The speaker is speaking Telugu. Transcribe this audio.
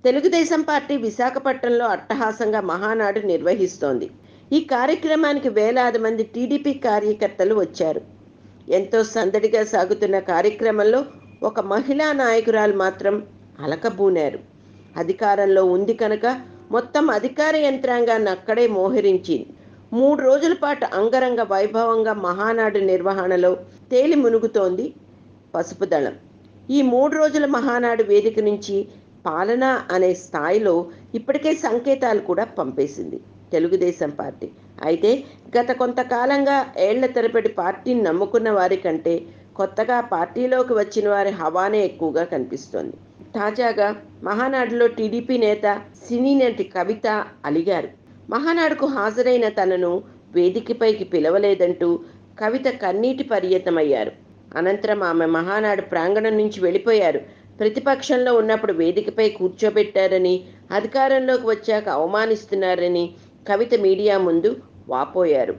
తెలుగుదేశం పార్టీ విశాఖపట్నంలో అట్టహాసంగా మహానాడు నిర్వహిస్తోంది. ఈ కార్యక్రమానికి వేలాది మంది టీడీపీ కార్యకర్తలు వచ్చారు. ఎంతో సందడిగా సాగుతున్న కార్యక్రమంలో ఒక మహిళా నాయకురాలు మాత్రం అలకబూనారు. అధికారంలో ఉంది కనుక మొత్తం అధికార యంత్రాంగాన్ని అక్కడే మోహరించింది. 3 రోజుల పాటు అంగరంగ వైభవంగా మహానాడు నిర్వహణలో తేలి మునుగుతోంది పసుపు దళం. ఈ 3 రోజుల మహానాడు వేదిక నుంచి పాలన అనే స్థాయిలో ఇప్పటికే సంకేతాలు కూడా పంపేసింది తెలుగుదేశం పార్టీ. అయితే గత కొంతకాలంగా ఏళ్ల తరబడి పార్టీని నమ్ముకున్న వారి కంటే కొత్తగా పార్టీలోకి వచ్చిన వారి హవానే ఎక్కువగా కనిపిస్తోంది. తాజాగా మహానాడులో టీడీపీ నేత సినీ నటి కవిత అలిగారు. మహానాడుకు హాజరైన తనను వేదికపైకి పిలవలేదంటూ కవిత కన్నీటి పర్యంతమయ్యారు. అనంతరం ఆమె మహానాడు ప్రాంగణం నుంచి వెళ్ళిపోయారు. ప్రతిపక్షంలో ఉన్నప్పుడు వేదికపై కూర్చోబెట్టారని, అధికారంలోకి వచ్చాక అవమానిస్తున్నారని కవిత మీడియా ముందు వాపోయారు.